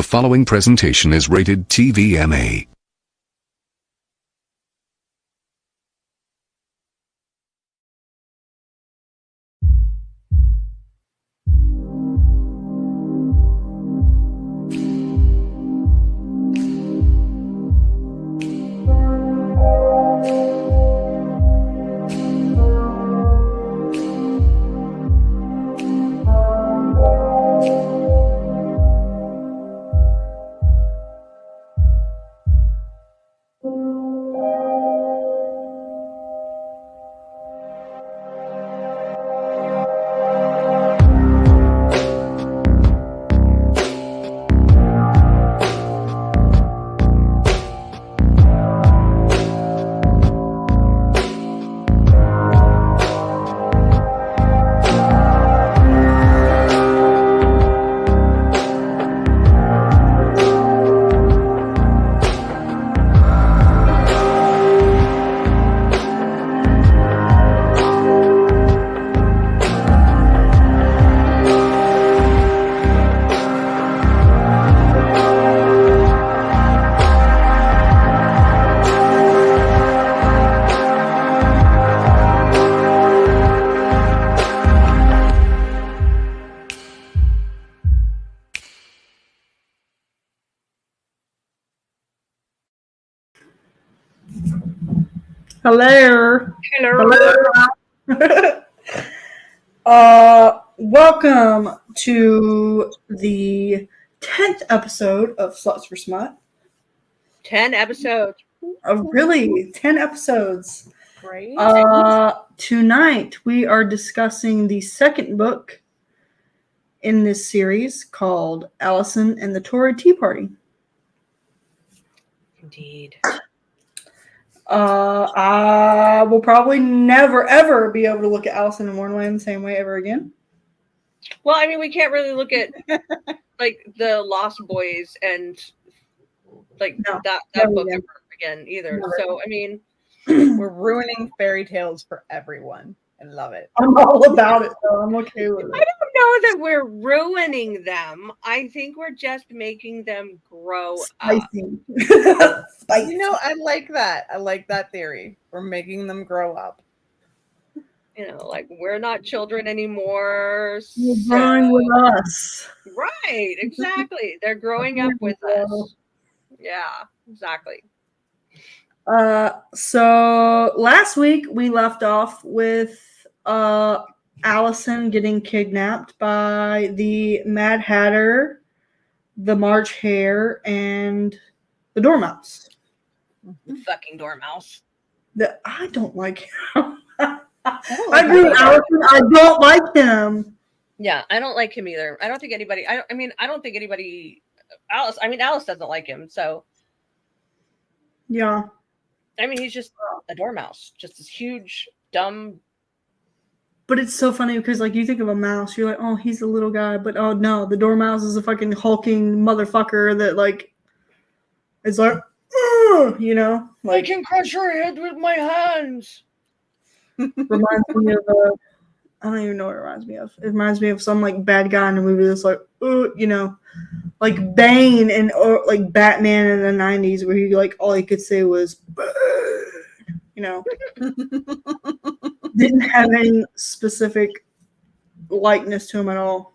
The following presentation is rated TVMA. Hello. Welcome to the 10th episode of Sluts for Smut. 10 episodes. Really, 10 episodes. Great. Tonight we are discussing the second book in this series called Allison and the Tory Tea Party. Indeed. I will probably never, ever be able to look at Allison in Wonderland the same way ever again. Well, I mean, we can't really look at like the Lost Boys and like that book ever again either. Never. So, I mean, we're ruining fairy tales for everyone. I love it. I'm all about it, though. I'm okay with it. I don't know that we're ruining them. I think we're just making them grow up. Spicy. You know, I like that. I like that theory. We're making them grow up. You know, like we're not children anymore. You're growing with us. Right, exactly. They're growing up with us. Yeah, exactly. So last week we left off with Allison getting kidnapped by the Mad Hatter, the March Hare, and the Dormouse. The fucking Dormouse. I don't like him. I agree with Allison. I don't like him. Yeah, I don't like him either. I don't think anybody. I don't think anybody. Alice doesn't like him. So. Yeah. I mean, he's just a dormouse, just this huge, dumb. But it's so funny because, like, you think of a mouse, you're like, oh, he's a little guy. But, oh, no, the dormouse is a fucking hulking motherfucker that, like, is like, you know? Like, I can crush your head with my hands. Reminds me of, I don't even know what it reminds me of. It reminds me of some, like, bad guy in a movie that's like, you know, like Bane or like Batman in the 90s where he, like, all he could say was, you know. Didn't have any specific likeness to him at all.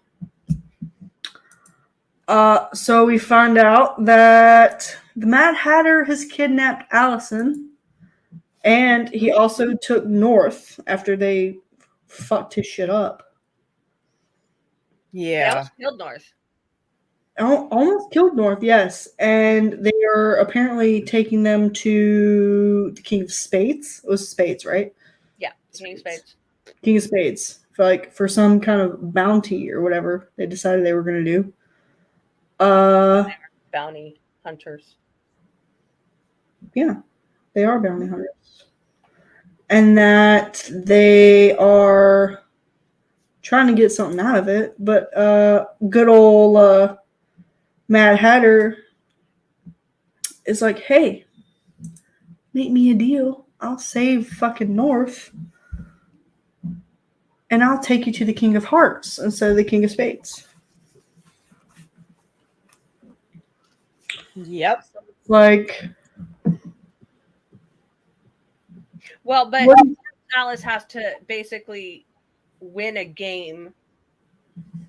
So we find out that the Mad Hatter has kidnapped Allison, and he also took North after they fucked his shit up. Yeah. They almost killed North. Almost killed North, yes. And they are apparently taking them to the King of Spades. It was Spades, right? Yeah, King of Spades. King of Spades. For some kind of bounty or whatever they decided they were going to do. Bounty hunters. Yeah, they are bounty hunters. And that they are trying to get something out of it. But good old Mad Hatter is like, hey, make me a deal. I'll save fucking North. And I'll take you to the King of Hearts instead of the King of Spades. Yep. Like, Well, but what- Alice has to basically win a game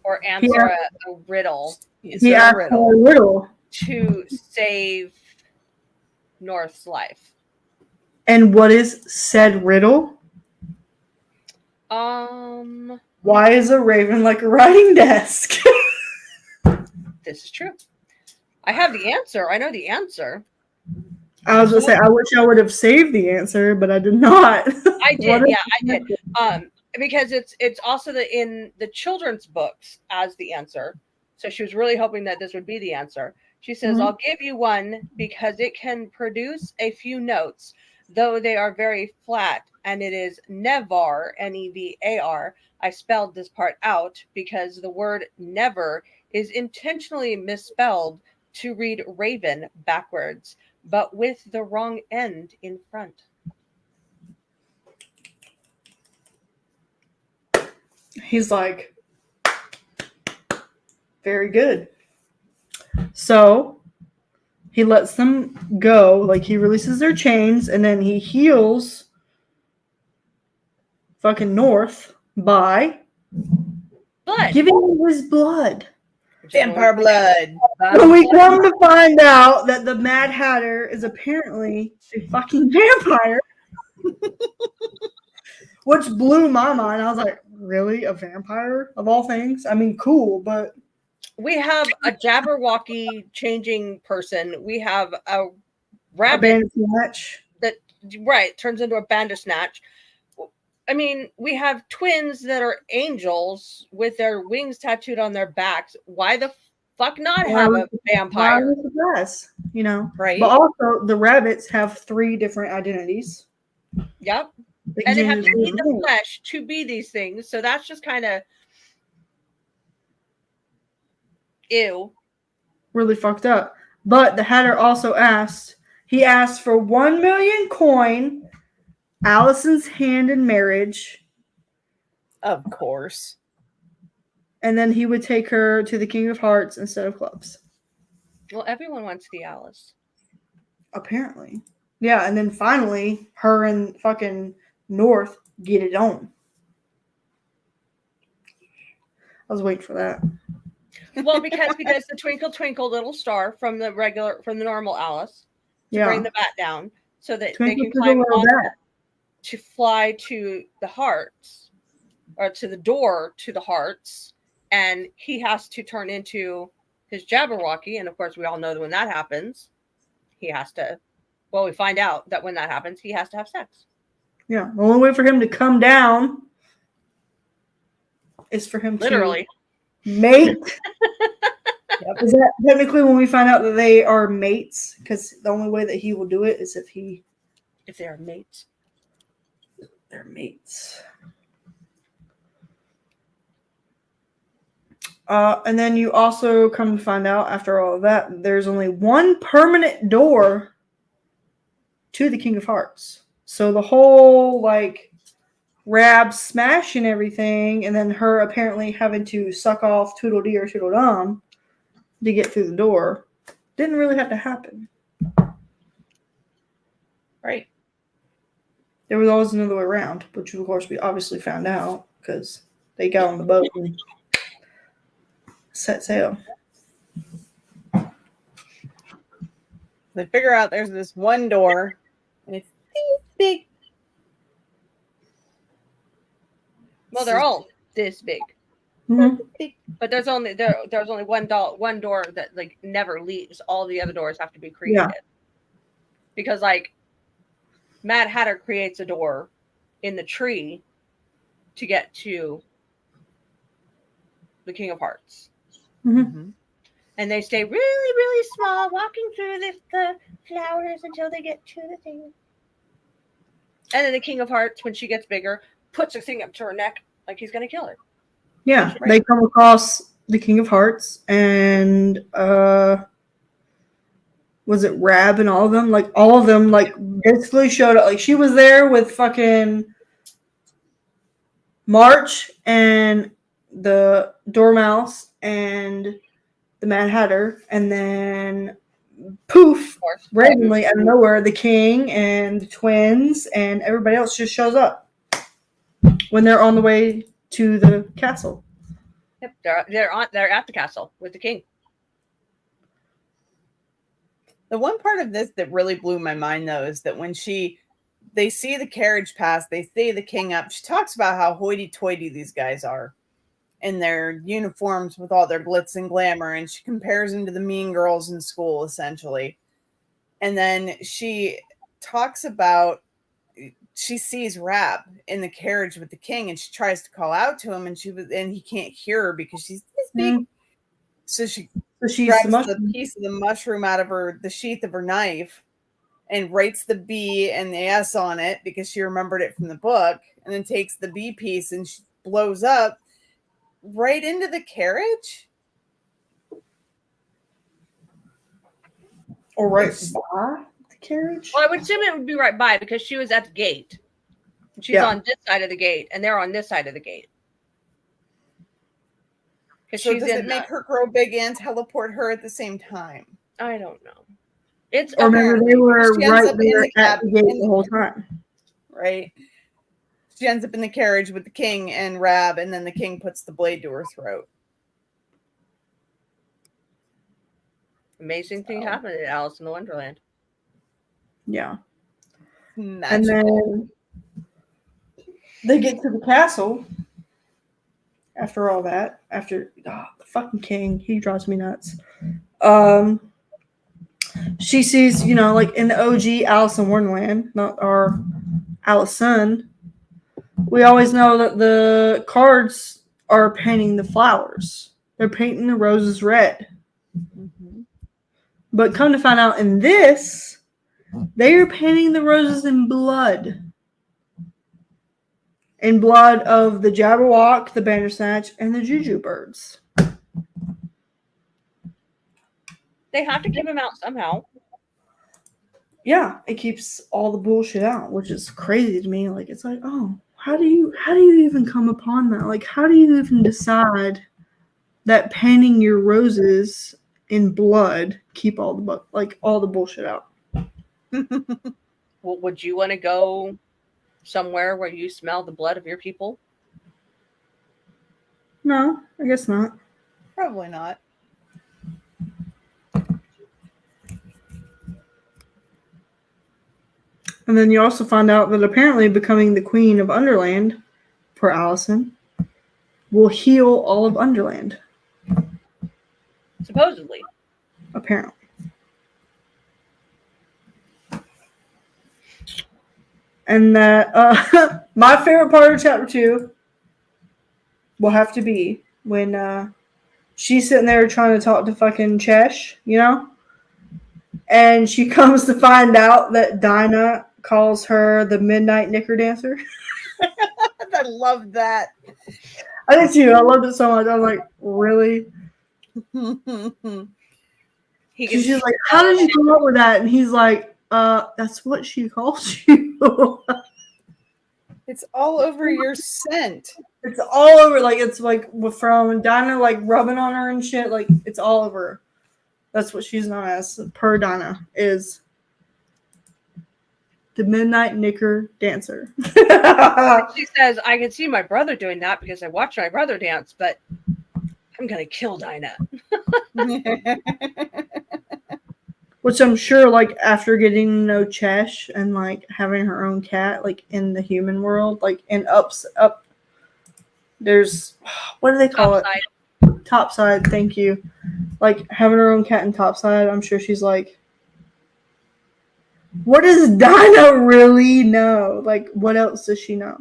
or he answer asked, a riddle he asked for a riddle. to save North's life. And what is said riddle? Why is a raven like a writing desk? This is true. I have the answer. I know the answer. I was gonna say, I wish I would have saved the answer, but I did not. I did, yeah, I did. Because it's also in the children's books as the answer. So she was really hoping that this would be the answer. She says, I'll give you one because it can produce a few notes, though they are very flat, and it is nevar, Nevar. I spelled this part out because the word never is intentionally misspelled to read raven backwards, but with the wrong end in front. He's like, very good. So he lets them go, like he releases their chains, and then he heals fucking North by giving him his blood. Vampire blood. When we come to find out that the Mad Hatter is apparently a fucking vampire, which blew my mind. I was like, really? A vampire of all things? I mean, cool, but we have a Jabberwocky changing person. We have a rabbit that turns into a Bandersnatch. I mean, we have twins that are angels with their wings tattooed on their backs. Why the fuck not have a vampire? You know, right? But also, the rabbits have 3 different identities. Yep, and they have to eat the flesh to be these things. So that's just kind of ew. Really fucked up. But the Hatter also asked for 1 million coin, Allison's hand in marriage. Of course. And then he would take her to the King of Hearts instead of clubs. Well, everyone wants the Alice. Apparently. Yeah, and then finally, her and fucking North get it on. I was waiting for that. Well, because he does the twinkle twinkle little star from the normal Alice to bring the bat down, so that twinkle, they can climb on that to fly to the hearts, or to the door to the hearts, and he has to turn into his Jabberwocky, and of course we all know that when that happens, he has to. Well, we find out that when that happens, he has to have sex. Yeah, the only way for him to come down is for him literally to mate. Yep. Is that technically when we find out that they are mates? Because the only way that he will do it is if they are mates. They're mates. And then you also come to find out after all of that, there's only one permanent door to the King of Hearts. So the whole Rab smashing everything, and then her apparently having to suck off Tweedledee or Tweedledum to get through the door didn't really have to happen. Right. There was always another way around, which of course we obviously found out because they got on the boat and set sail. They figure out there's this one door, and it's big. Well, they're all this big. Mm-hmm. But there's only one door that never leaves. All the other doors have to be created. Yeah. Because Mad Hatter creates a door in the tree to get to the King of Hearts. Mm-hmm. And they stay really, really small, walking through the flowers until they get to the thing. And then the King of Hearts, when she gets bigger, puts a thing up to her neck like he's going to kill her. Yeah, right. They come across the King of Hearts and was it Rab and all of them? All of them basically showed up. She was there with fucking March and the Dormouse and the Mad Hatter, and then course. randomly out of nowhere, the king and the twins and everybody else just shows up when they're on the way to the castle. Yep, they're at the castle with the king. The one part of this that really blew my mind, though, is that when they see the carriage pass, they see the king up. She talks about how hoity-toity these guys are in their uniforms with all their glitz and glamour, and she compares them to the mean girls in school, essentially. And then she talks about she sees Rab in the carriage with the king, and she tries to call out to him, and he can't hear her because she's this big. Mm. So she She's grabs the the piece of the mushroom out of the sheath of her knife and writes the B and the S on it because she remembered it from the book, and then takes the B piece and she blows up right into the carriage. Or right by the carriage? Well, I would assume it would be right by because she was at the gate. She's on this side of the gate, and they're on this side of the gate. So does it make her grow big and teleport her at the same time? I don't know. It's or maybe they were right there the at the gate the whole time. Right. She ends up in the carriage with the king and Rab, and then the king puts the blade to her throat. Amazing thing happened at Alice in the Wonderland. Yeah. Magical. And then they get to the castle after all that. After the fucking king, he drives me nuts. She sees, like in the OG Alice in Wonderland, not our Allison. We always know that the cards are painting the flowers. They're painting the roses red. Mm-hmm. But come to find out in this, they are painting the roses in blood. In blood of the Jabberwock, the Bandersnatch, and the Juju birds. They have to keep them out somehow. Yeah, it keeps all the bullshit out, which is crazy to me. Like, it's like, oh, how do you even come upon that? Like, how do you even decide that painting your roses in blood keep all the bullshit out? Well, would you want to go somewhere where you smell the blood of your people? No, I guess not. Probably not. And then you also find out that apparently becoming the Queen of Underland, per Allison, will heal all of Underland. Supposedly. Apparently. And that my favorite part of chapter 2 will have to be when she's sitting there trying to talk to fucking Chesh, and she comes to find out that Dinah calls her the Midnight Knicker Dancer. I love that. I did too. I loved it so much. I was like, really? She's just like, how did you come up with that? And he's like, that's what she calls you. It's all over your scent. It's all over. Like, it's like from Dinah, like rubbing on her and shit. Like, it's all over. That's what she's known as, per Dinah, is the Midnight Knicker Dancer. She says, I can see my brother doing that because I watched my brother dance, but I'm going to kill Dinah. Which I'm sure, like, after getting to know Chesh and, like, having her own cat, like, in the human world, like, in up, there's, what do they call it? Topside, thank you. Like, having her own cat in Topside, I'm sure she's like, what does Dinah really know? Like, what else does she know?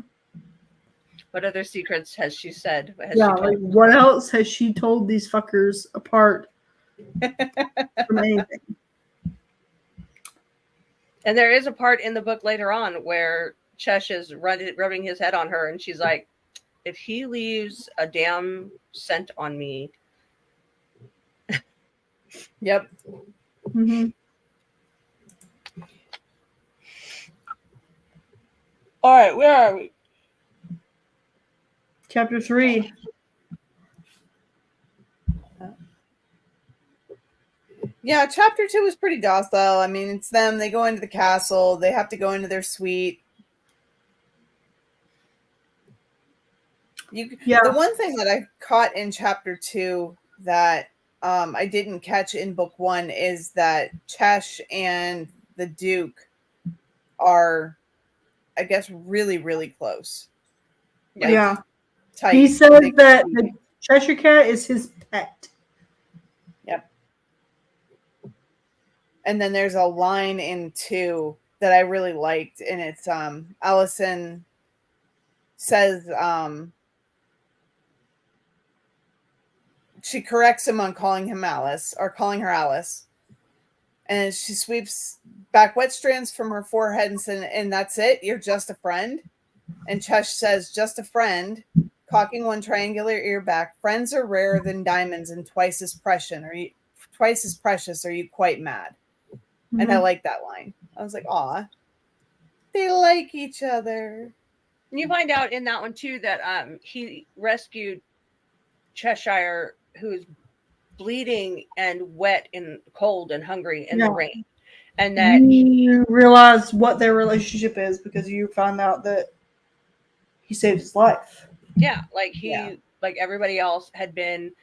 What other secrets has she said? Like, what else has she told these fuckers apart from anything? And there is a part in the book later on where Chesh is rubbing his head on her, and she's like, if he leaves a damn scent on me. Yep. Mm-hmm. All right, where are we? Chapter 3. Yeah, chapter 2 was pretty docile. I mean, it's them. They go into the castle. They have to go into their suite. The one thing that I caught in chapter 2 that I didn't catch in book 1 is that Chesh and the Duke are, I guess, really, really close. Yeah. Yeah. Tight. He says that the Cheshire Cat is his pet. Yep. And then there's a line in 2 that I really liked, and it's Allison says she corrects him on calling him Alice, or calling her Alice. And she sweeps back wet strands from her forehead and said, "And that's it? You're just a friend?" And Chesh says, "Just a friend," cocking one triangular ear back. "Friends are rarer than diamonds and twice as precious. Are you quite mad?" Mm-hmm. And I like that line. I was like, aw, they like each other. And you find out in that one too that he rescued Cheshire, who's bleeding and wet and cold and hungry in the rain, and that you realize what their relationship is because you find out that he saved his life. Yeah, like like everybody else had been,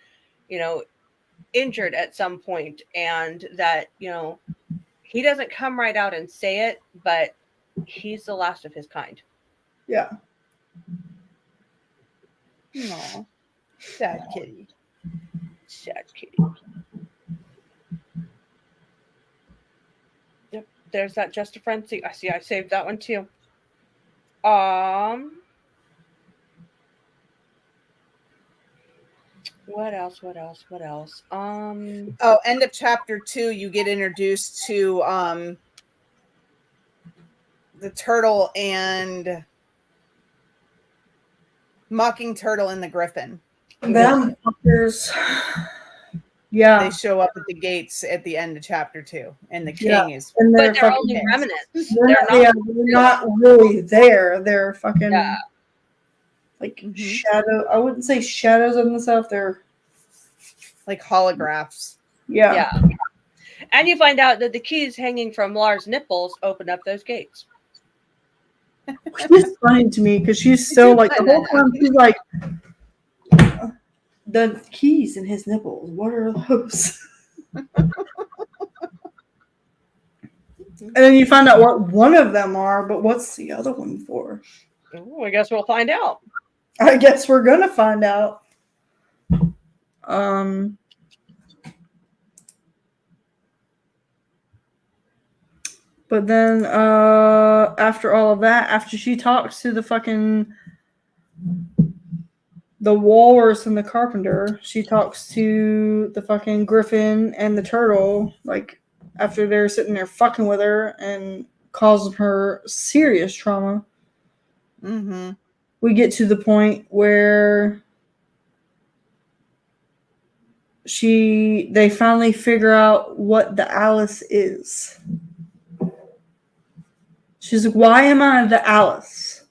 injured at some point, and that he doesn't come right out and say it, but he's the last of his kind. Yeah. Aw, sad kitty. Sad kitty. Yep, there's that just a friend. See, I saved that one too. What else? End of chapter 2, you get introduced to the turtle and Mocking Turtle and the Griffin. Them fuckers. Yeah. They show up at the gates at the end of chapter 2, and the king is. And they're only remnants. They're not really there. They're fucking shadow. I wouldn't say shadows of themselves. They're like holographs. Yeah. And you find out that the keys hanging from Lars' nipples open up those gates. It's funny to me because she's still like the whole time she's like, the keys in his nipples. What are those? And then you find out what one of them are, but what's the other one for? Ooh, I guess we'll find out. I guess we're gonna find out. But then after all of that, after she talks to the walrus and the carpenter, she talks to the fucking griffin and the turtle, like after they're sitting there fucking with her and causing her serious trauma. Mm-hmm. We get to the point where they finally figure out what the Alice is. She's like, why am I the Alice?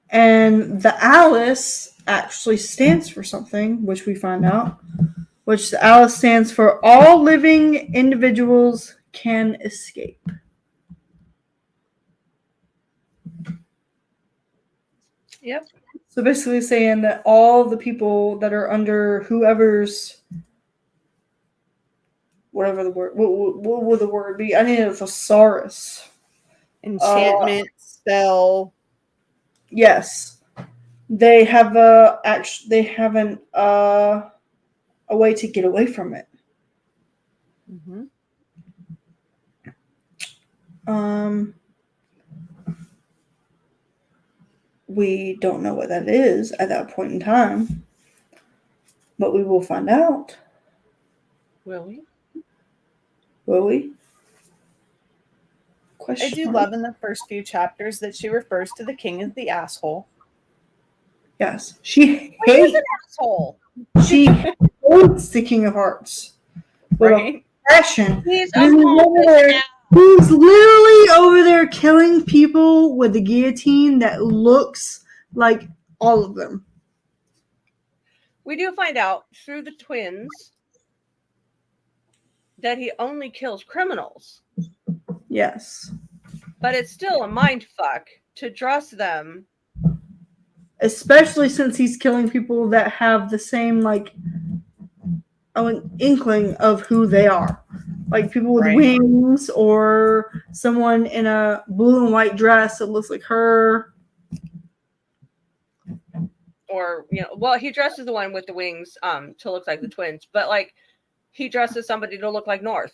And the Alice actually stands for something, which we find out, which the Alice stands for all living individuals can escape. Yep. So basically saying that all the people that are under whoever's, whatever the word, what would the word be? I need a thesaurus. Enchantment, spell. Yes. They have a way to get away from it. Mm-hmm. We don't know what that is at that point in time, but we will find out. Will we? Will we? I do love in the first few chapters that she refers to the king as the asshole. Yes, she hates an asshole. She hates the King of Hearts with a passion. He's literally over there killing people with the guillotine that looks like all of them. We do find out through the twins that he only kills criminals. Yes. But it's still a mind fuck to dress them. Especially since he's killing people that have the same, like, an inkling of who they are. Like people with wings or someone in a blue and white dress that looks like her. Or, well, he dresses the one with the wings to look like the twins. But, like, he dresses somebody to look like North.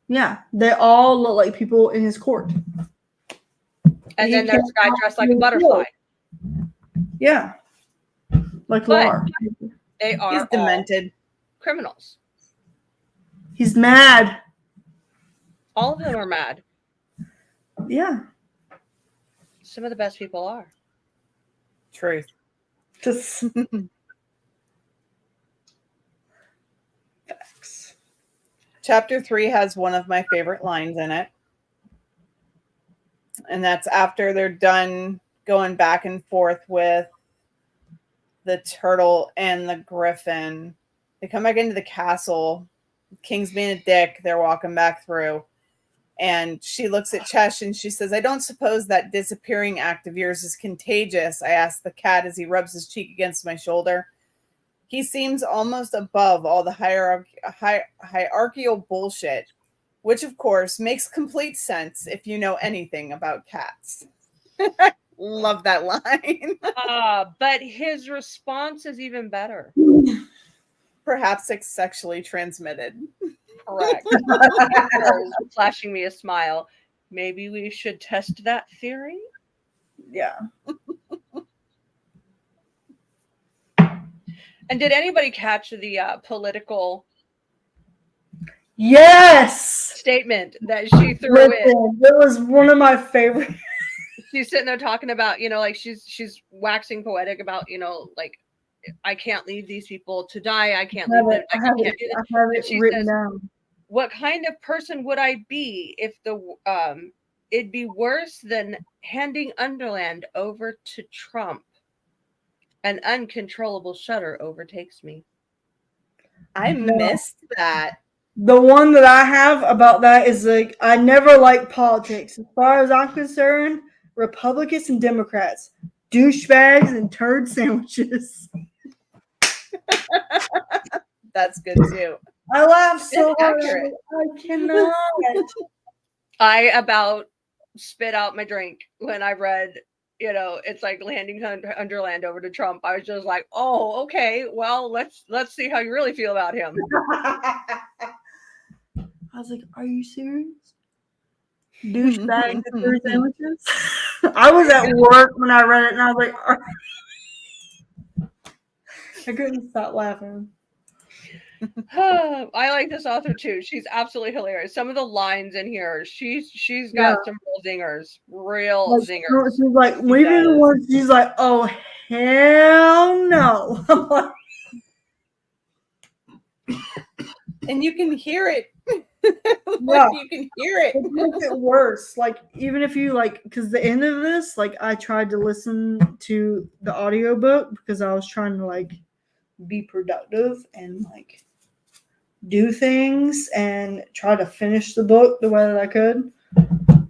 Yeah. They all look like people in his court. And then there's a guy dressed like a butterfly. Yeah. Like Lar. They are He's demented. Criminals. He's mad. All of them are mad. Yeah. Some of the best people are. Truth. Just facts. Chapter 3 has one of my favorite lines in it. And that's after they're done going back and forth with the turtle and the griffin. They come back into the castle. King's being a dick. They're walking back through. And she looks at Chesh and she says, I don't suppose that disappearing act of yours is contagious, I asked the cat as he rubs his cheek against my shoulder. He seems almost above all the hierarchical bullshit, which, of course, makes complete sense if you know anything about cats. Love that line. But his response is even better. Perhaps it's sexually transmitted. Correct. Flashing me a smile. Maybe we should test that theory? Yeah. And did anybody catch the political statement that she threw in? It was one of my favorite. She's sitting there talking about, like she's waxing poetic about, like, I can't leave these people to die. I can't leave them. I have it written down. What kind of person would I be if it'd be worse than handing Underland over to Trump? An uncontrollable shudder overtakes me. I missed that. The one that I have about that is, like, I never liked politics. As far as I'm concerned, Republicans and Democrats, douchebags and turd sandwiches. That's good too. I laugh so hard. I cannot. I about spit out my drink when I read, it's like handing Underland over to Trump. I was just like, oh, okay. Well, let's see how you really feel about him. I was like, are you serious? Douchebag and turd sandwiches? I was at work when I read it, and I was like, I couldn't stop laughing. I like this author too. She's absolutely hilarious. Some of the lines in here, she's got some real zingers. Zingers. She's like, she's like, oh hell no. I'm like, and you can hear it. Yeah. You can hear it. It makes it worse. Like, even if you because the end of this, like, I tried to listen to the audiobook because I was trying to be productive and do things and try to finish the book the way that I could.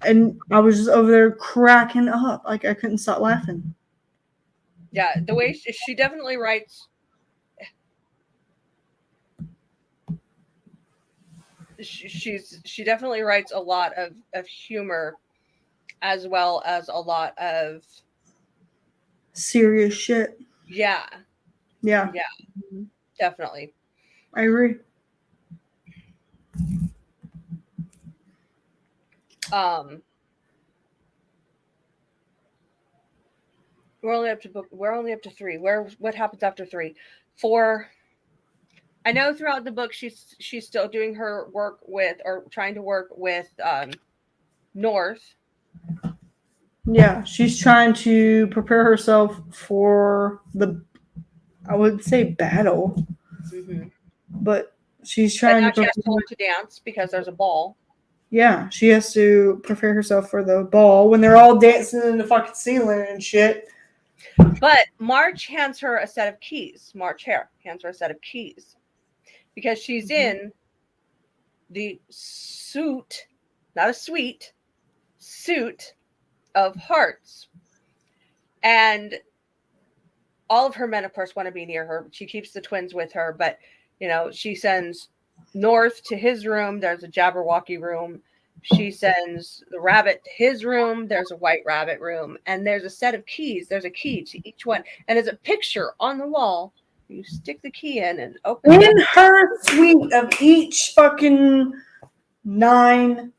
And I was just over there cracking up. I couldn't stop laughing. Yeah, the way she definitely writes. She definitely writes a lot of humor, as well as a lot of serious shit. Yeah. Definitely. I agree. We're only up to 3. What happens after 3? 4. I know throughout the book she's still doing her work with, or trying to work with, North. Yeah, she's trying to prepare herself for I would say battle, but she's trying to. She has to learn to dance because there's a ball. Yeah, she has to prepare herself for the ball when they're all dancing in the fucking ceiling and shit. But March hands her a set of keys. March Hare hands her a set of keys because she's in the suit, not a suite, suit of hearts. And all of her men, of course, want to be near her. She keeps the twins with her, but, you know, she sends North to his room. There's a Jabberwocky room. She sends the rabbit to his room. There's a white rabbit room. And there's a set of keys. There's a key to each one. And there's a picture on the wall. You stick the key in and open it. In her suite of each fucking 9.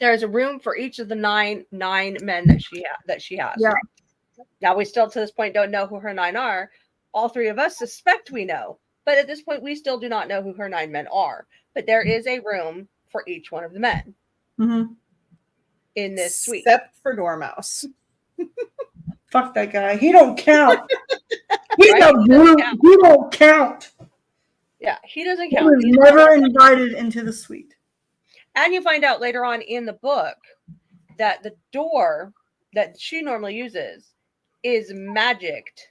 There's a room for each of the nine men that she has. Yeah. Now, we still to this point don't know who her 9 are. All 3 of us suspect we know. But at this point, we still do not know who her 9 men are. But there is a room for each one of the men in this suite. Except for Dormouse. Fuck that guy. He don't count. He's Right? a brute. He don't count. Yeah, he doesn't He count. was never invited into the suite. And you find out later on in the book that the door that she normally uses is magicked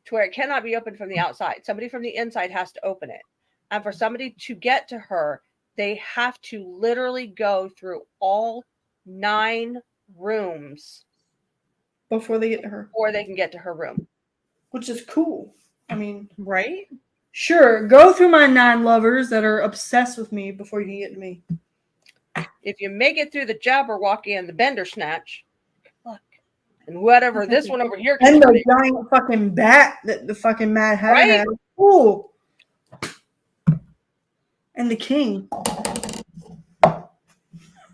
to where it cannot be opened from the outside. Somebody from the inside has to open it. And for somebody to get to her, they have to literally go through all 9 rooms Before they get to her. before they can get to her room. Which is cool. I mean, Right? sure, go through my 9 lovers that are obsessed with me before you can get to me. If you make it through the Jabberwocky and the Bender Snatch, look, and whatever this one over here can And do, the giant fucking bat that the fucking Mad Hatter Right? had. Cool. And the king.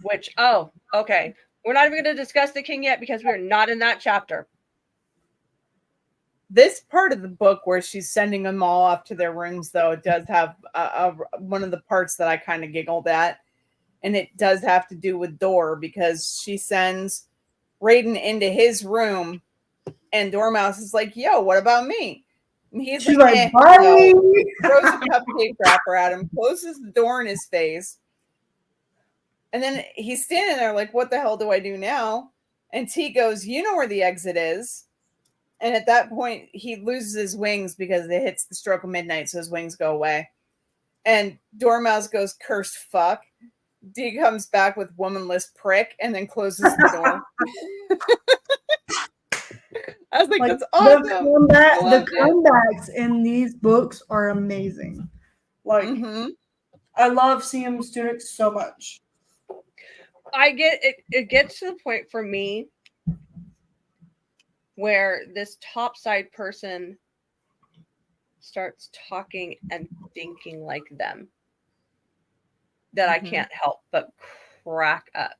which, oh, okay. We're not even going to discuss the king yet because we're not in that chapter. This part of the book where she's sending them all off to their rooms, though, it does have one of the parts that I kind of giggled at. And it does have to do with Dor, because she sends Raiden into his room and Dormouse is like, yo, what about me? And he's She's like, like, no. bye. Throws a cupcake wrapper at him, closes the door in his face. And then he's standing there like, what the hell do I do now? And T goes, you know where the exit is. And at that point, he loses his wings because it hits the stroke of midnight, so his wings go away. And Dormouse goes, cursed fuck. D comes back with womanless prick and then closes the door. I was like, that's awesome. The comebacks in these books are amazing. Like, I love CM Students so much. I get it. It gets to the point for me where this topside person starts talking and thinking like them, that I can't help but crack up.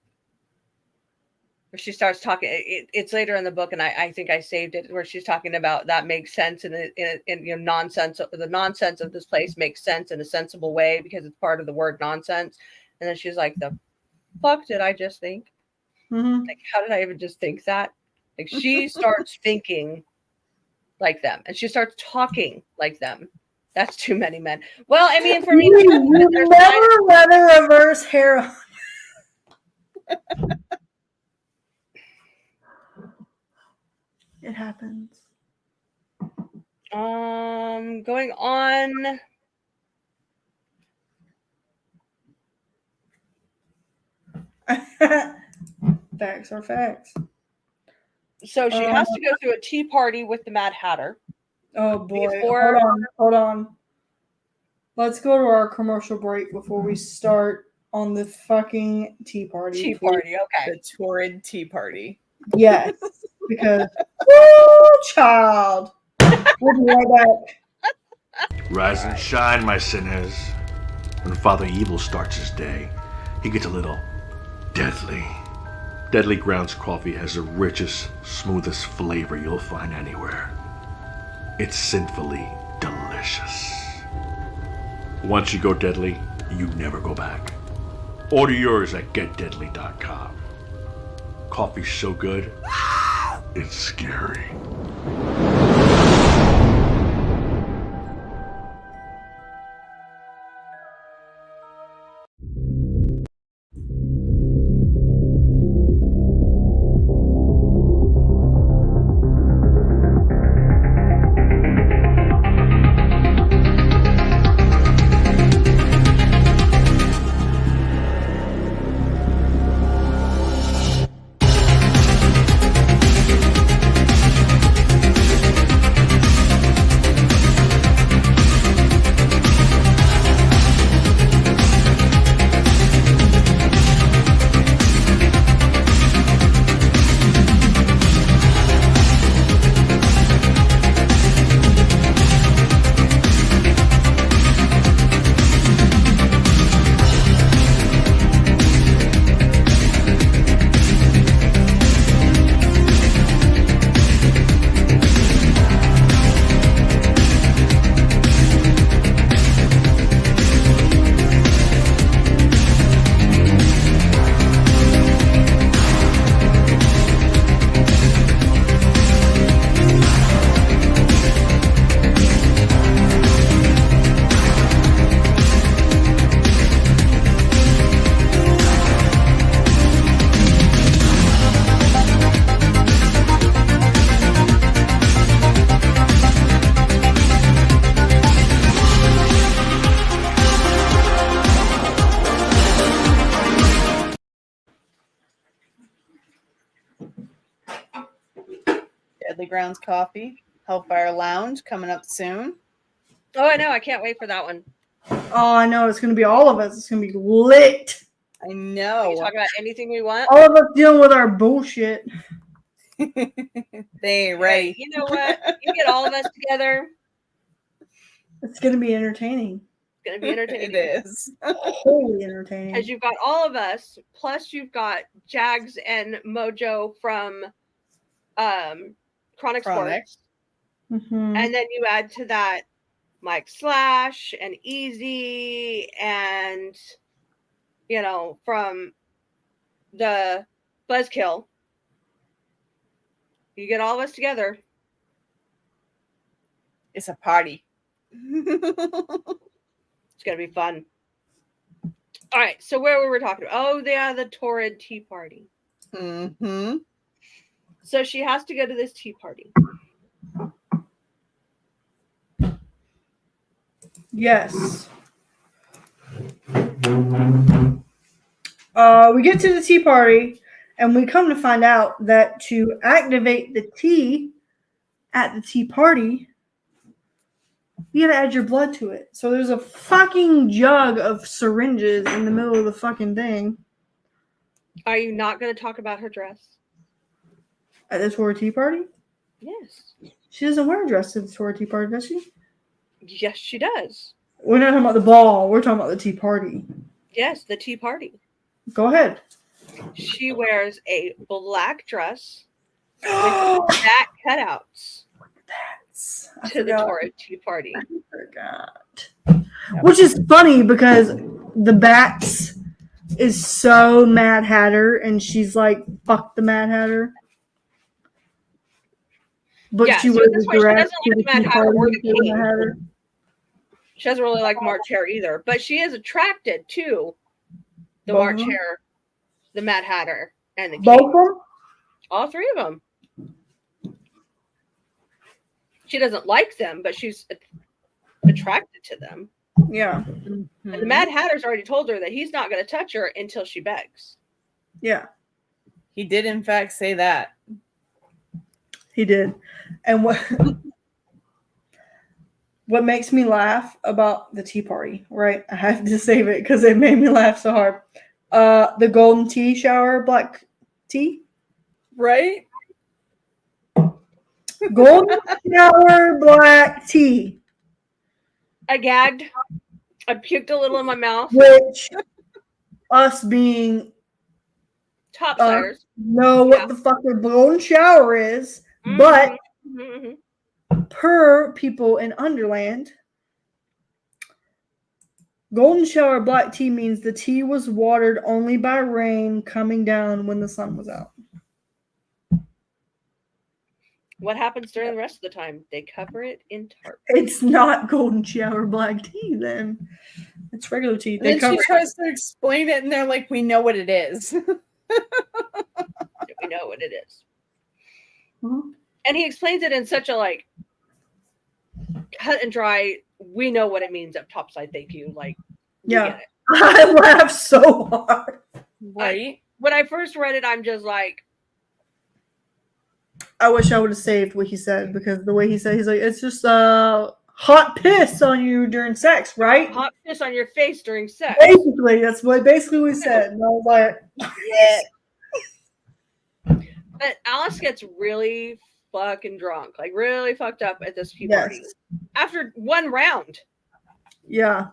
Where she starts talking, it's later in the book, and I think I saved it, where she's talking about that makes sense in nonsense. The nonsense of this place makes sense in a sensible way because it's part of the word nonsense. And then she's like, the fuck did I just think? Like, how did I even just think that? Like, she starts thinking like them, and she starts talking like them. That's too many men. Well, I mean, for me, you never let a reverse hair. It happens. Going on. Facts are facts. So she has to go through a tea party with the Mad Hatter. Oh boy. Hold on. Let's go to our commercial break before we start on the fucking tea party. Tea party, okay. The torrid tea party. Yes. Because, woo, child. We'll be right back. Rise and shine, my sinners. When Father Evil starts his day, he gets a little deadly. Deadly Grounds coffee has the richest, smoothest flavor you'll find anywhere. It's sinfully delicious. Once you go deadly, you never go back. Order yours at getdeadly.com. Coffee's so good, it's scary. Deadly Grounds Coffee, Hellfire Lounge coming up soon. Oh, I know. I can't wait for that one. Oh, I know. It's going to be all of us. It's going to be lit. I We can know. talk about anything we want. All of us dealing with our bullshit. They ain't Hey, ready. you know what? You get all of us together. It's going to be entertaining. It's going to be entertaining. It is. Wholly entertaining. Because you've got all of us, plus you've got Jags and Mojo from Chronic Chronic. Sports. Mhm. And then you add to that Mike Slash and Easy and, from the Buzzkill. You get all of us together. It's a party. It's going to be fun. All right. So where were we talking about? Oh, yeah, the Torrid Tea Party. Mm-hmm. So she has to go to this tea party. Yes. We get to the tea party, and we come to find out that to activate the tea at the tea party, you gotta add your blood to it. So there's a fucking jug of syringes in the middle of the fucking thing. Are you not going to talk about her dress? At the Torrid Tea Party? Yes. She doesn't wear a dress to the Torrid Tea Party, does she? Yes, she does. We're not talking about the ball. We're talking about the tea party. Yes, the tea party. Go ahead. She wears a black dress with back cutouts I to the forgot. Torrid Tea Party. I forgot. Which is funny because the bats is so Mad Hatter, and she's like, "Fuck the Mad Hatter." But Yeah, she so wears this a way she dress doesn't to like the the Mad tea Hatter or party the for King. Mad Hatter. She doesn't really like March Hare either, but she is attracted to the Both of March them? Hare, the Mad Hatter, and the King. Both of them? All three of them. She doesn't like them, but she's attracted to them. Yeah. And the Mad Hatter's already told her that he's not going to touch her until she begs. Yeah, He did, in fact, say that. he did. And what makes me laugh about the tea party, right? I have to save it because it made me laugh so hard. The golden tea shower black tea. Right? Golden shower black tea. I gagged. I puked a little in my mouth. Which us being Topsiders. know what Yeah. the fuck a golden shower is, but Mhm. per people in Underland, golden shower black tea means the tea was watered only by rain coming down when the sun was out. What happens during the rest of the time? They cover it in tarp. It's not golden shower black tea then. It's regular tea. And then cover she tries to explain it, and they're like, "We know what it is." We know what it is. Mhm. And he explains it in such a cut and dry. We know what it means up topside. Thank you. We Yeah. get it. I laughed so hard. Right? When I first read it, I'm just like, I wish I would have saved what he said because the way he said, he's like, it's just hot piss on you during sex, right? hot piss on your face during sex. Basically, that's what we said. And I was like, Yeah. But Alice gets really fucking drunk, really fucked up at this tea yes. party after one round. Yeah.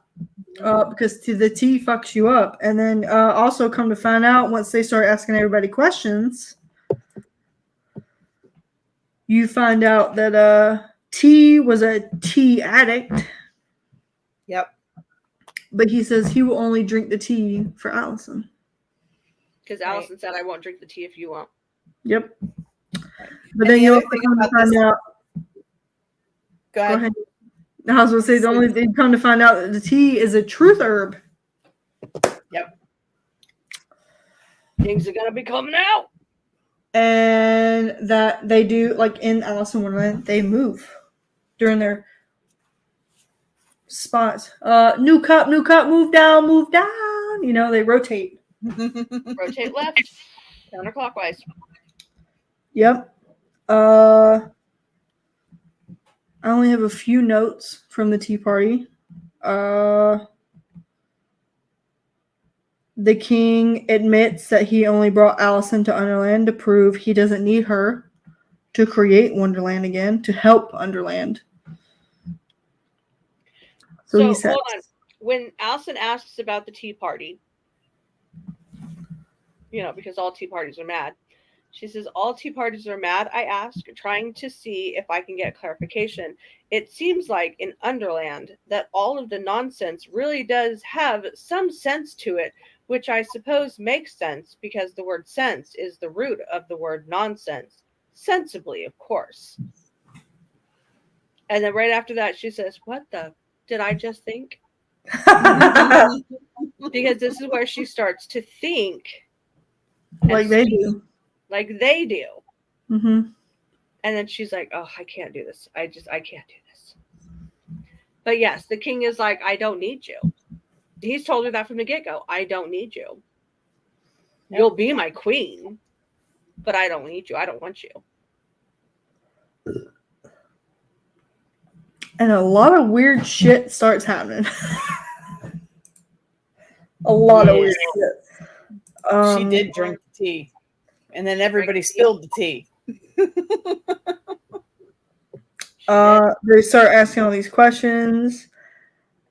Because the tea fucks you up. And then also come to find out, once they start asking everybody questions, you find out that T was a tea addict. Yep. But he says he will only drink the tea for Allison. Because Allison said, I won't drink the tea if you won't. Yep. But And then the you other also thing come to about find this- out. Go Go ahead. ahead. I was going to say, the only thing you come to find out that the tea is a truth herb. Yep. Things are going to be coming out. And that they do, in Alice in Wonderland, they move during their spots. New cup, move down. They rotate. Rotate left, counterclockwise. Yep. I only have a few notes from the tea party. The king admits that he only brought Allison to Underland to prove he doesn't need her to create Wonderland again, to help Underland. So he says, hold on. When Allison asks about the tea party, because all tea parties are mad. She says, all tea parties are mad, I ask, trying to see if I can get clarification. It seems like in Underland that all of the nonsense really does have some sense to it, which I suppose makes sense because the word sense is the root of the word nonsense. Sensibly, of course. And then right after that, she says, what the did I just think? Because this is where she starts to think like they do. Like they do. Mm-hmm. And then she's like, oh, I can't do this. I can't do this. But yes, the king is like, I don't need you. He's told her that from the get-go. I don't need you. You'll be my queen, but I don't need you. I don't want you. And a lot of weird shit starts happening. A lot of weird shit. She did drink the tea. And then everybody spilled the tea. They start asking all these questions.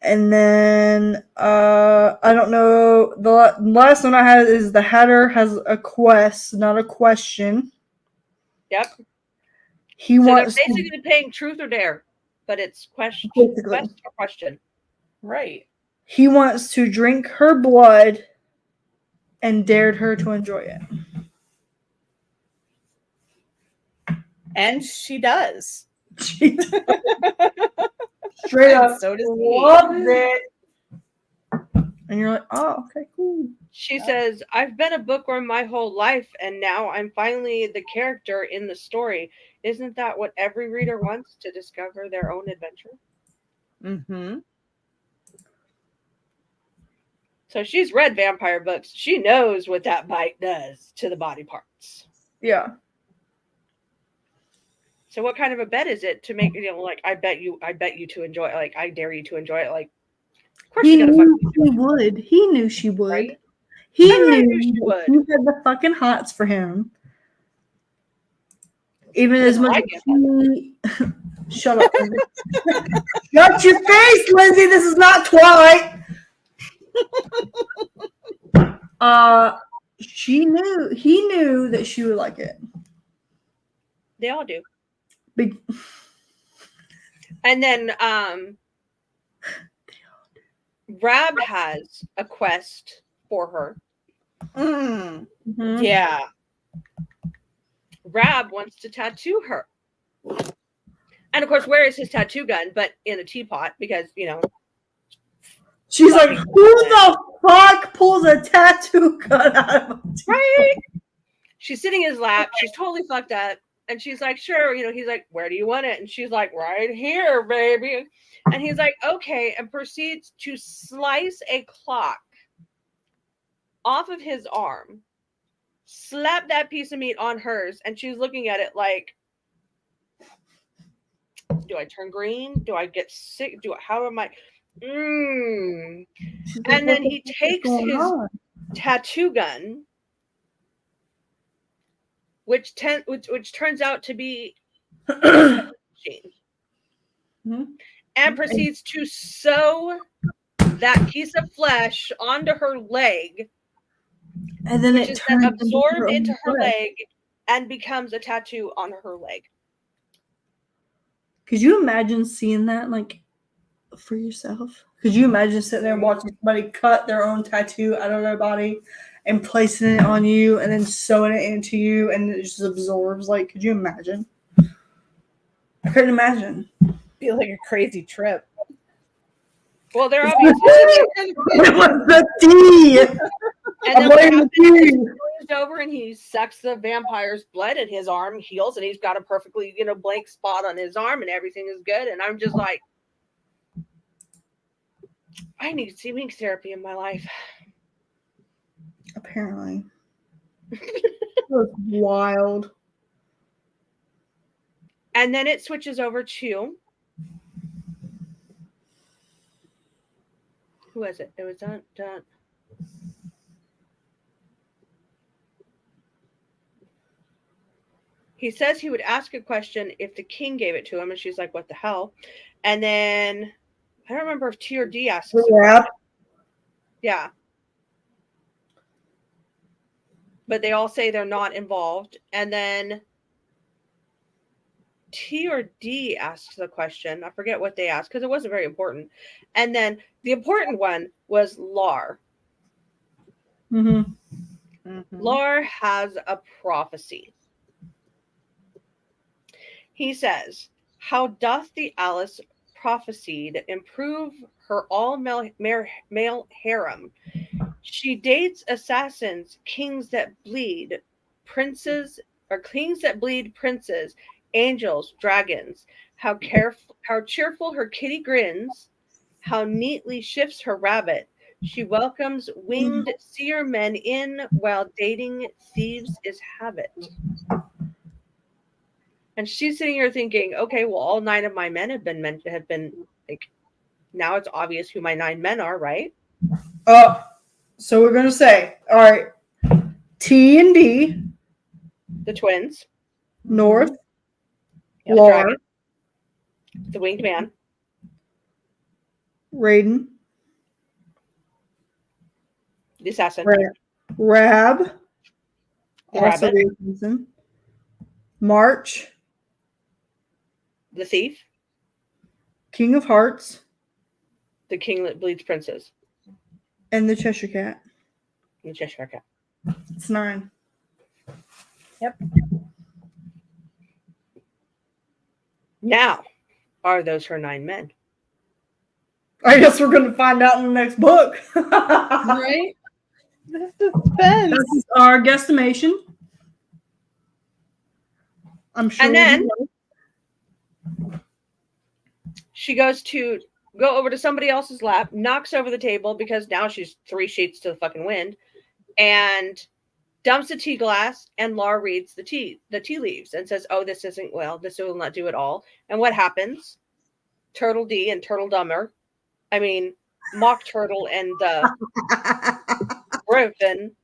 And then, I don't know. The last one I had is the Hatter has a quest, not a question. Yep. He wants they're basically paying truth or dare, but it's quest or question. Right. He wants to drink her blood and dared her to enjoy it. And she does. She does. Straight up. So does loves it. And you're like, oh, okay, cool. She says, I've been a bookworm my whole life, and now I'm finally the character in the story. Isn't that what every reader wants, to discover their own adventure? Mm-hmm. So she's read vampire books. She knows what that bite does to the body parts. Yeah. So what kind of a bet is it to make, like, I bet you to enjoy it. Like, I dare you to enjoy it. Like, of course he she's knew she would. He knew she would. Right? He knew she would. He had the fucking hots for him. Even as much as he... Shut up, Lindsay. Shut your face, Lindsay. This is not Twilight. He knew that she would like it. They all do. Big. And then Rab has a quest for her. Mm-hmm. Yeah. Rab wants to tattoo her. And of course, where is his tattoo gun? But in a teapot, because, She's like, who the fuck pulls a tattoo gun out of a teapot? Right? She's sitting in his lap. She's totally fucked up. And she's like, sure. He's like, where do you want it? And she's like, right here, baby. And he's like, okay. And proceeds to slice a clock off of his arm, slap that piece of meat on hers. And she's looking at it like, do I turn green? Do I get sick? How am I? And then he takes his tattoo gun, which turns out to be a machine, and proceeds to sew that piece of flesh onto her leg, and then which is then absorbed into her leg and becomes a tattoo on her leg. Could you imagine seeing that, like, for yourself? Could you imagine sitting there watching somebody cut their own tattoo out of their body and placing it on you and then sewing it into you and it just absorbs? Like, could you imagine? I couldn't imagine. Feel like a crazy trip. Well, they're obviously it was the tea. And then he goes over and he sucks the vampire's blood and his arm heals and he's got a perfectly, blank spot on his arm and everything is good. And I'm just like, I need seeming therapy in my life. Apparently. It was wild. And then it switches over to Who was it? It was done. He says he would ask a question if the king gave it to him, and she's like, "What the hell?" And then I don't remember if T or D asks. Yeah. Yeah. But they all say they're not involved. And then T or D asks the question. I forget what they asked because it wasn't very important. And then the important one was Lar. Mm-hmm. Mm-hmm. Lar has a prophecy. He says, "How doth the Alice prophesied improve her all-male harem? She dates assassins, kings that bleed princes, angels, dragons. How cheerful her kitty grins, how neatly shifts her rabbit. She welcomes winged seer men in, while dating thieves is habit." And she's sitting here thinking, okay, well, all 9 of my men have been like, now it's obvious who my 9 men are, right? So we're gonna say, all right, T and D, The twins, North, the Lar, dragon, the winged man, Raiden, the assassin, Rab, the also rabbit, the assassin, March, the thief, King of Hearts, the king that bleeds princes, and the Cheshire Cat. and the Cheshire Cat. It's 9. Yep. Now, are those her 9 men? I guess we're gonna find out in the next book. Right? The suspense. This is our guesstimation. I'm sure. And then she goes to go over to somebody else's lap, knocks over the table because now she's 3 sheets to the fucking wind, and dumps a tea glass, and Lar reads the tea leaves and says, "Oh, this isn't well. This will not do at all." And what happens? Turtle D and Turtle Dumber, Mock Turtle and the Griffin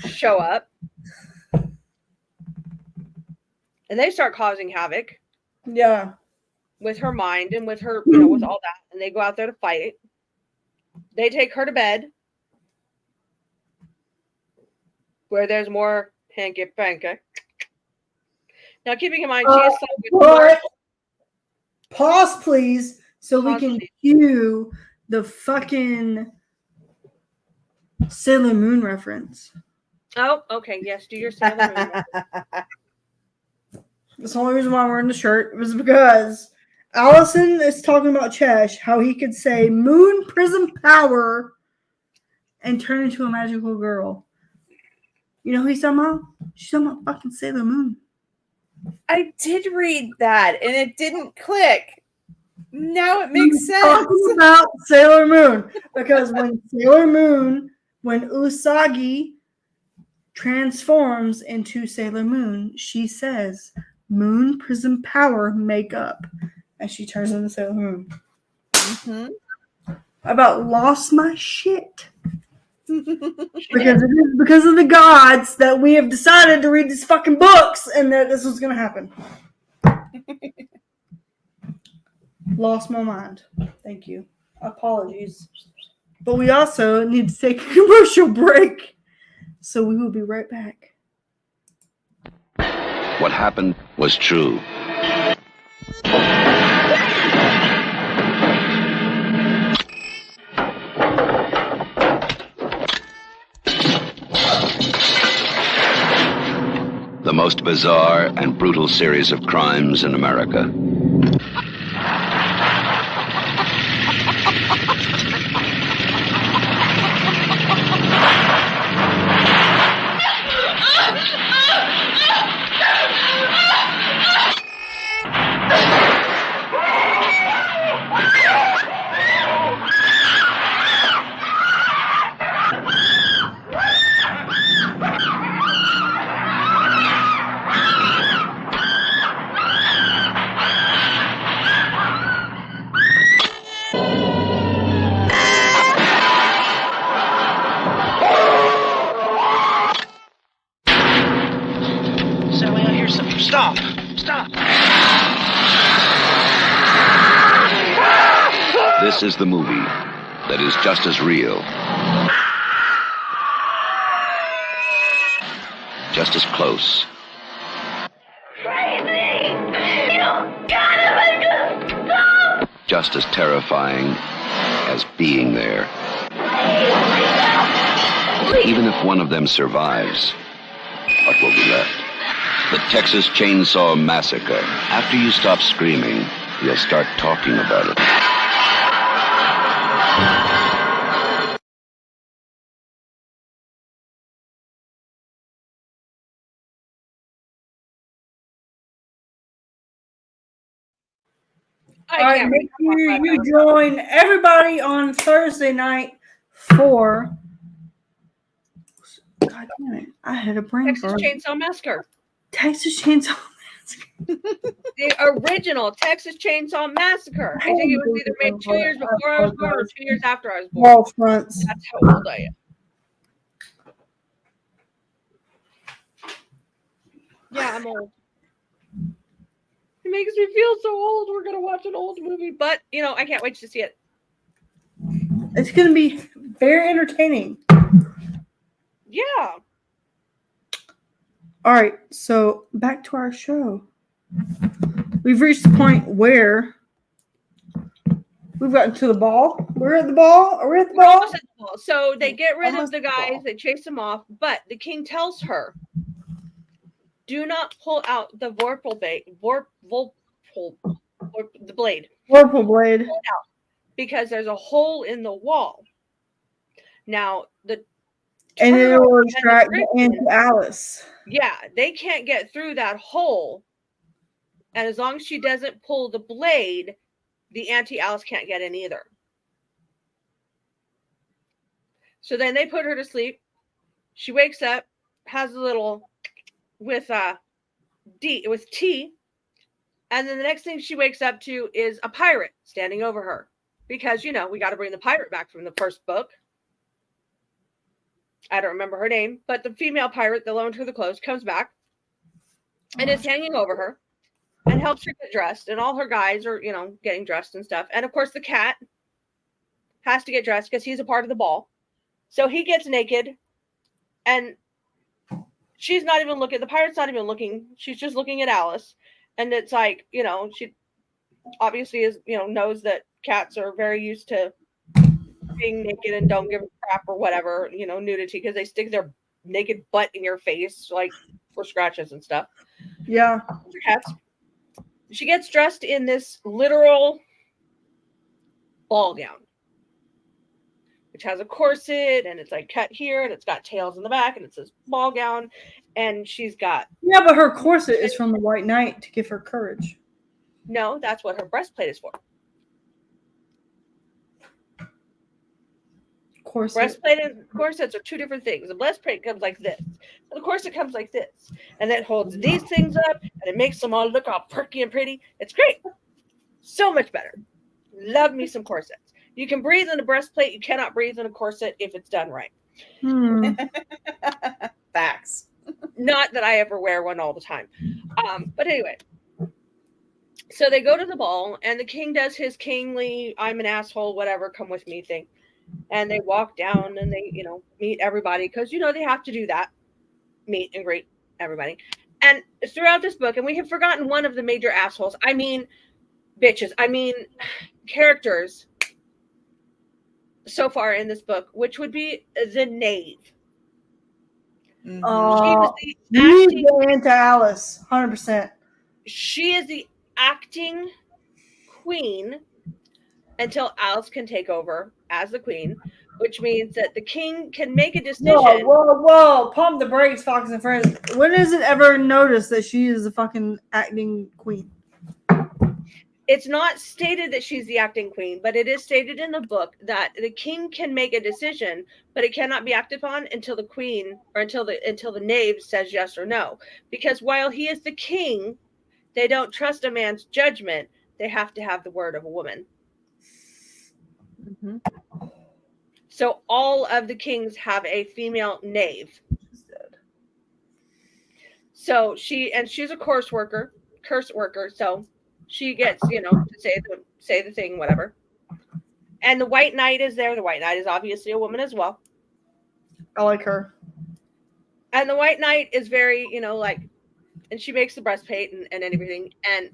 show up, and they start causing havoc. Yeah. With her mind and with her, with all that, and they go out there to fight. They take her to bed, where there's more hanky panky. Now, keeping in mind, she is But pause, please, so we can please. cue the fucking Sailor Moon reference. Oh, okay, yes, do your Sailor Moon reference. That's the only reason why I'm wearing the shirt was because Allison is talking about Chesh, how he could say moon prism power and turn into a magical girl. You know who he's talking about? She's talking about fucking Sailor Moon. I did read that and it didn't click. Now it makes He's sense. talking about Sailor Moon because when Usagi transforms into Sailor Moon, she says, "Moon prism power makeup," and she turns into Sailor Moon. Mm-hmm. I about lost my shit because of the gods that we have decided to read these fucking books and that this was gonna happen. Lost my mind. Thank you. Apologies. But we also need to take a commercial break. So we will be right back. What happened was true. The most bizarre and brutal series of crimes in America. Stop! Stop! This is the movie that is just as real, just as close, just as terrifying as being there. Even if one of them survives, what will be left? The Texas Chainsaw Massacre. After you stop screaming, you'll start talking about it. All right, make sure you join everybody on Thursday night for. God damn it! I had a brain Texas fart. Chainsaw Massacre. Texas Chainsaw The original Texas Chainsaw Massacre. I think it was either made 2 years before I was born or 2 years after I was born. Wall fronts. That's how old I am. Yeah, I'm old. It makes me feel so old. We're going to watch an old movie, but, you know, I can't wait to see it. It's going to be very entertaining. Yeah. All right, so back to our show. We've reached the point where we've gotten to the ball. We're at the ball. Are we at the We're ball? almost at the ball. So they get rid of Almost the at the guys. ball. They chase them off, but the king tells her, do not pull out the the blade. Purple blade. Pull it out because there's a hole in the wall. Now, the And it turtle will and the distract griffin, Aunt Alice. yeah, they can't get through that hole. And as long as she doesn't pull the blade, the Auntie Alice can't get in either. So then they put her to sleep. She wakes up, has a little with tea, and then the next thing she wakes up to is a pirate standing over her. Because, you know, we got to bring the pirate back from the first book. I don't remember her name, but the female pirate that loaned her the clothes comes back and is hanging over her and helps her get dressed. And all her guys are, you know, getting dressed and stuff. And of course, the cat has to get dressed because he's a part of the ball. So he gets naked and she's not even looking. The pirate's not even looking. She's just looking at Alice. And it's like, you know, she obviously is, you know, knows that cats are very used to being naked and don't give a crap or whatever, you know, nudity, because they stick their naked butt in your face, like for scratches and stuff. Yeah. Cats. She gets dressed in this literal ball gown, which has a corset and it's like cut here and it's got tails in the back and it says ball gown. And she's got. Yeah, but her corset is from the White Knight to give her courage. No, that's what her breastplate is for. Corset. Breastplate and corsets are two different things. The breastplate comes like this. The corset comes like this. And it holds these things up and it makes them all look all perky and pretty. It's great. So much better. Love me some corsets. You can breathe in a breastplate. You cannot breathe in a corset if it's done right. Facts. Not that I ever wear one all the time. But anyway. So they go to the ball and the king does his kingly, I'm an asshole, whatever, come with me thing. And they walk down and they, you know, meet everybody because, you know, they have to do that. Meet and greet everybody. And throughout this book, and we have forgotten one of the major assholes. I mean, bitches. I mean, characters so far in this book, which would be the knave. Mm-hmm. She was the Leave Aunt Alice, 100%. She is the acting queen until Alice can take over as the queen, which means that the king can make a decision. Whoa. Pump the brakes, Fox and Friends. When is it ever noticed that she is the fucking acting queen? It's not stated that she's the acting queen, but it is stated in the book that the king can make a decision, but it cannot be acted upon until the queen or until the knave says yes or no. Because while he is the king, they don't trust a man's judgment. They have to have the word of a woman. Mm-hmm. So all of the kings have a female knave. So she's a curse worker. So she gets, to say the thing, whatever. And the White Knight is there. The White Knight is obviously a woman as well. I like her. And the White Knight is very, and she makes the breastplate and everything. And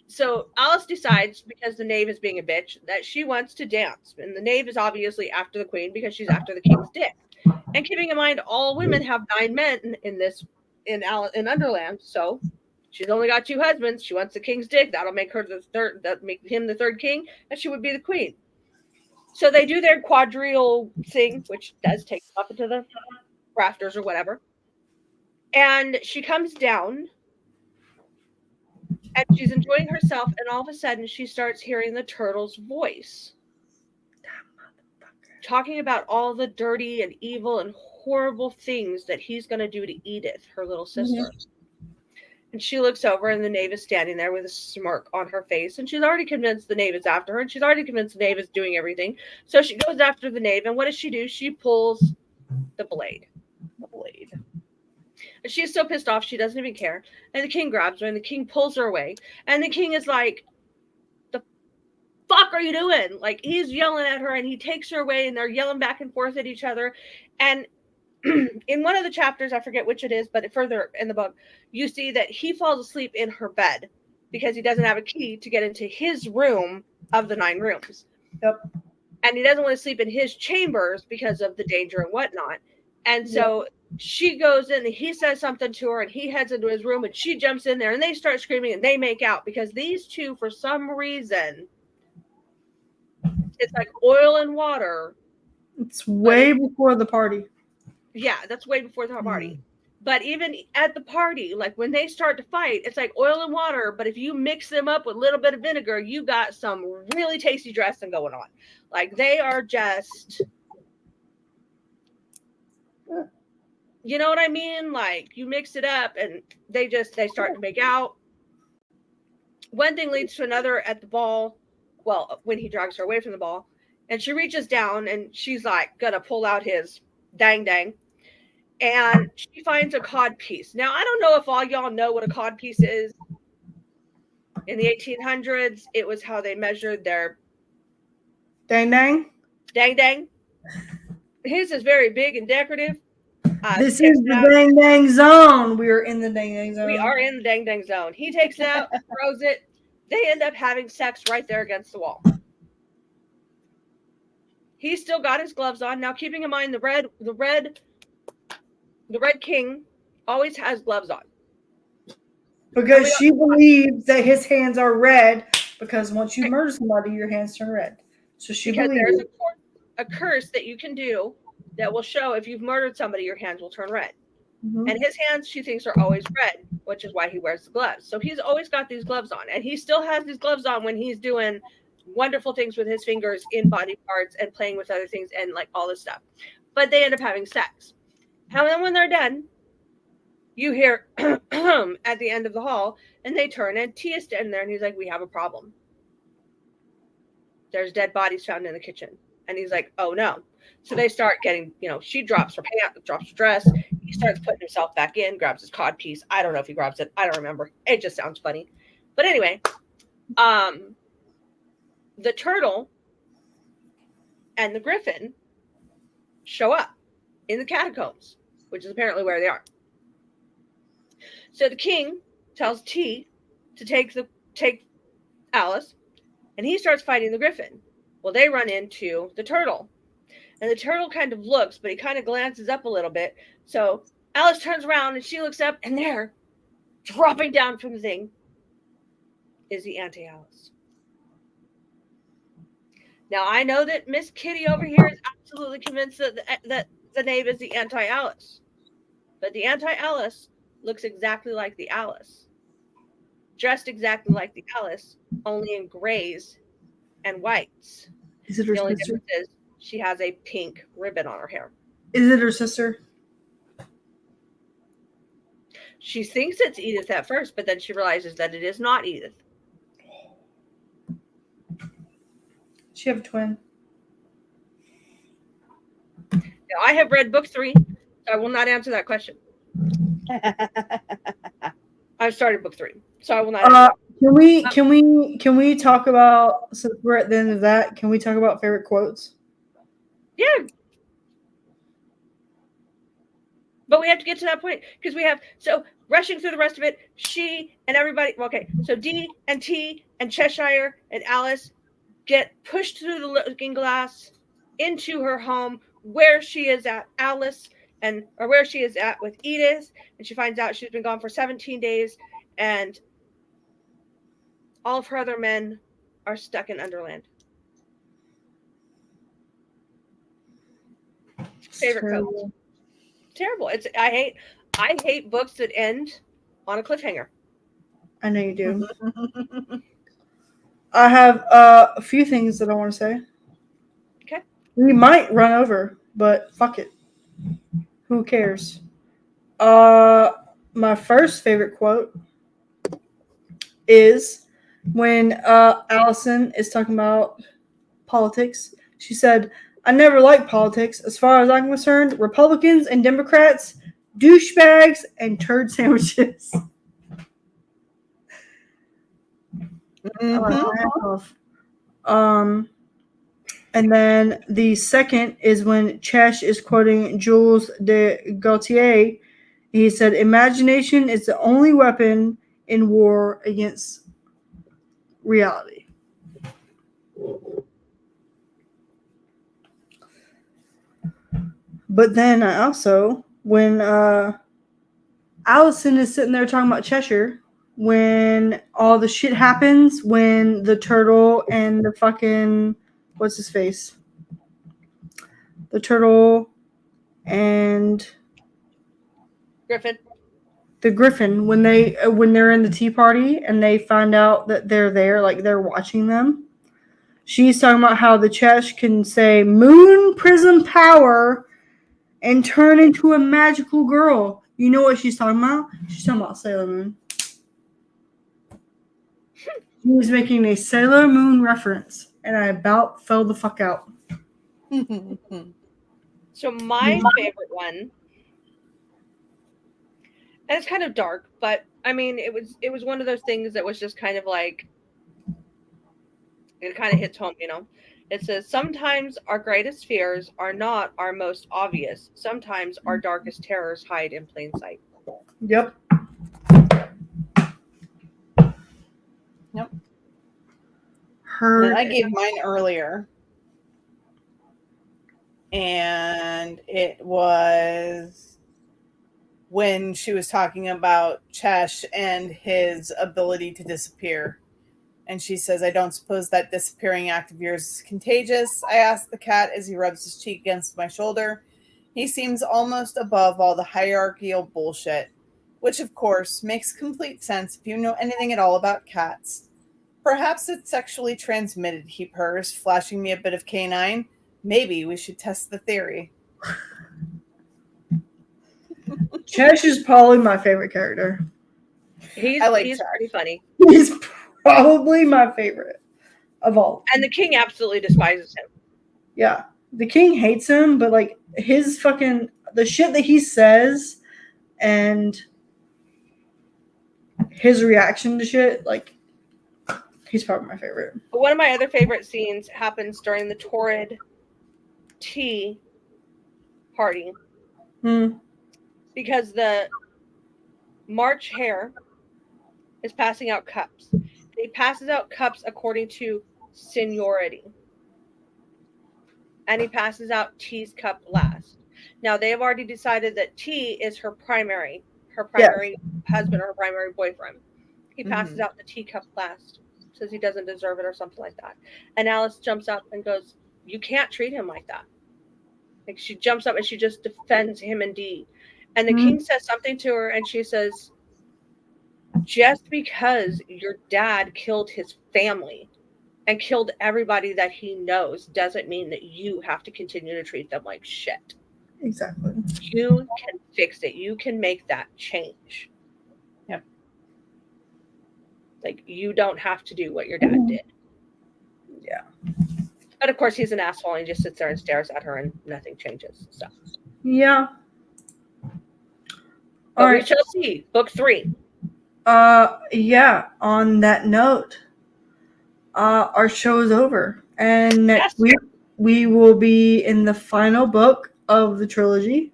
so Alice decides, because the knave is being a bitch, that she wants to dance. And the knave is obviously after the queen because she's after the king's dick. And keeping in mind, all women have 9 men in Underland. So she's only got 2 husbands. She wants the king's dick. That'll make her the third. That make him the third king, and she would be the queen. So they do their quadrille thing, which does take them up into the rafters or whatever. And she comes down, and she's enjoying herself, and all of a sudden she starts hearing the turtle's voice talking about all the dirty and evil and horrible things that he's going to do to Edith, her little sister. Mm-hmm. And she looks over, and the knave is standing there with a smirk on her face, and she's already convinced the knave is after her, and she's already convinced the knave is doing everything. So she goes after the knave, and what does she do? She pulls the blade. And she's so pissed off, she doesn't even care. And the king grabs her, and the king pulls her away. And the king is like, the fuck are you doing? Like, he's yelling at her, and he takes her away, and they're yelling back and forth at each other. And in one of the chapters, I forget which it is, but further in the book, you see that he falls asleep in her bed because he doesn't have a key to get into his room of the 9 rooms. Yep. And he doesn't want to sleep in his chambers because of the danger and whatnot. And so she goes in, and he says something to her, and he heads into his room, and she jumps in there, and they start screaming, and they make out because these two, for some reason, it's like oil and water. It's way before the party. Yeah, that's way before the party. But even at the party, like when they start to fight, it's like oil and water. But if you mix them up with a little bit of vinegar, you got some really tasty dressing going on. Like they are just, you know what I mean? Like you mix it up and they start to make out. One thing leads to another at the ball. Well, when he drags her away from the ball, and she reaches down and she's like gonna pull out his dang. And she finds a cod piece. Now, I don't know if all y'all know what a cod piece is. In the 1800s, it was how they measured their dang. His is very big and decorative. This is the dang zone. We are in the dang zone. We are in the dang zone. He takes it out, throws it. They end up having sex right there against the wall. He's still got his gloves on. Now, keeping in mind the Red King always has gloves on. Because she believes that his hands are red because once you murder somebody, your hands turn red. So she believes there's a curse that you can do that will show if you've murdered somebody, your hands will turn red. Mm-hmm. And his hands, she thinks, are always red, which is why he wears the gloves. So he's always got these gloves on. And he still has these gloves on when he's doing wonderful things with his fingers in body parts and playing with other things and like all this stuff. But they end up having sex. And then when they're done, you hear at the end of the hall, and they turn, and T is standing there, and he's like, we have a problem. There's dead bodies found in the kitchen. And he's like, oh, no. So they start getting, she drops her pants, drops her dress. He starts putting himself back in, grabs his cod piece. I don't know if he grabs it. I don't remember. It just sounds funny. But anyway, the turtle and the griffin show up in the catacombs, which is apparently where they are. So the king tells T to take Alice, and he starts fighting the griffin. Well, they run into the turtle, and the turtle kind of looks, but he kind of glances up a little bit. So Alice turns around, and she looks up, and there, dropping down from the thing, is the anti-Alice. Now, I know that Miss Kitty over here is absolutely convinced that the knave is the anti-Alice. But the anti-Alice looks exactly like the Alice. Dressed exactly like the Alice, only in grays and whites. Is it her the only sister? difference is she has a pink ribbon on her hair. Is it her sister? She thinks it's Edith at first, but then she realizes that it is not Edith. She have a twin. Now, I have read book 3, so I will not answer that question. I've started book 3, so I will not. Can we talk about, since we're at the end of that, can we talk about favorite quotes? Yeah. But we have to get to that point because we have, so rushing through the rest of it, she and everybody, okay, so D and T and Cheshire and Alice get pushed through the looking glass into her home where she is at, Alice, or where she is at with Edith, and she finds out she's been gone for 17 days, and all of her other men are stuck in Underland. Favorite quote. Terrible. I hate books that end on a cliffhanger. I know you do. I have a few things that I want to say. Okay. We might run over, but fuck it. Who cares? My first favorite quote is when Allison is talking about politics. She said, "I never liked politics. As far as I'm concerned, Republicans and Democrats, douchebags and turd sandwiches." And then the second is when Chesh is quoting Jules de Gaultier. He said, "Imagination is the only weapon in war against reality." But then I also, when Allison is sitting there talking about Cheshire, when all the shit happens, when the turtle and the fucking, what's his face? The turtle and Griffin. The Griffin, when they're in the tea party and they find out that they're there, like they're watching them. She's talking about how the Chesh can say moon prism power and turn into a magical girl. You know what she's talking about? She's talking about Sailor Moon. He was making a Sailor Moon reference, and I about fell the fuck out. So my favorite one, and it's kind of dark, but I mean, it was one of those things that was just kind of like, it kind of hits home, you know. It says, "Sometimes our greatest fears are not our most obvious. Sometimes our darkest terrors hide in plain sight." Yep. Yep. Her. I gave mine earlier. And it was when she was talking about Chesh and his ability to disappear. And she says, "I don't suppose that disappearing act of yours is contagious?" I asked the cat as he rubs his cheek against my shoulder. "He seems almost above all the hierarchical bullshit," which, of course, makes complete sense if you know anything at all about cats. "Perhaps it's sexually transmitted," he purrs, flashing me a bit of canine. "Maybe we should test the theory." Chesh is probably my favorite character. He's pretty funny. He's probably my favorite of all. And the king absolutely despises him. Yeah. The king hates him, but like his fucking, the shit that he says and his reaction to shit, like, he's probably my favorite. But one of my other favorite scenes happens during the torrid tea party. Because the March Hare is passing out cups. He passes out cups according to seniority. And he passes out T's cup last. Now, they have already decided that T is her primary husband or her primary boyfriend. He passes out the T cup last. Says he doesn't deserve it or something like that. And Alice jumps up and goes, "You can't treat him like that." Like, she jumps up and she just defends him and D. And the king says something to her and she says, "Just because your dad killed his family and killed everybody that he knows doesn't mean that you have to continue to treat them like shit." Exactly. You can fix it. You can make that change. Yep. Like, you don't have to do what your dad did. Yeah. But of course, he's an asshole and he just sits there and stares at her and nothing changes. So. Yeah. But we shall see. Book 3. Yeah, on that note, our show is over. And next week we will be in the final book of the trilogy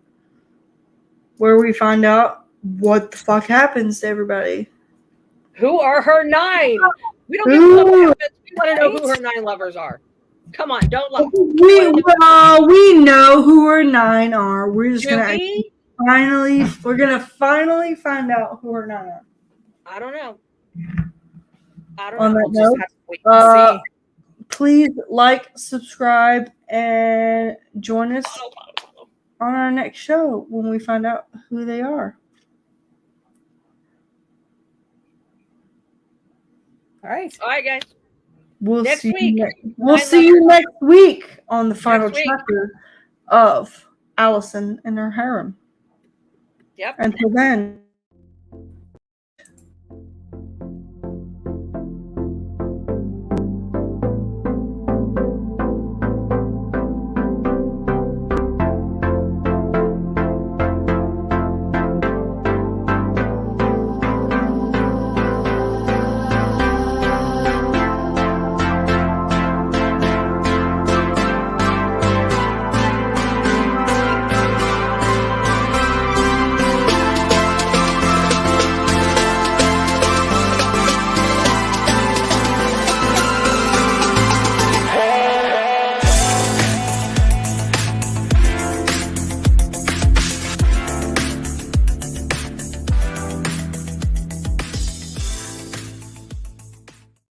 where we find out what the fuck happens to everybody. Who are her 9? We don't give a fuck what happens. We want to know who her 9 lovers are. Come on, don't lie. We know who her 9 are. We're just Do we? we're gonna finally find out who her 9 are. I don't know. On that We'll just note, have to wait and see. please like, subscribe, and join us on our next show when we find out who they are. All right. All right, guys. We'll Next see week. you next week on the final chapter of Allison and her harem. Yep. Until then.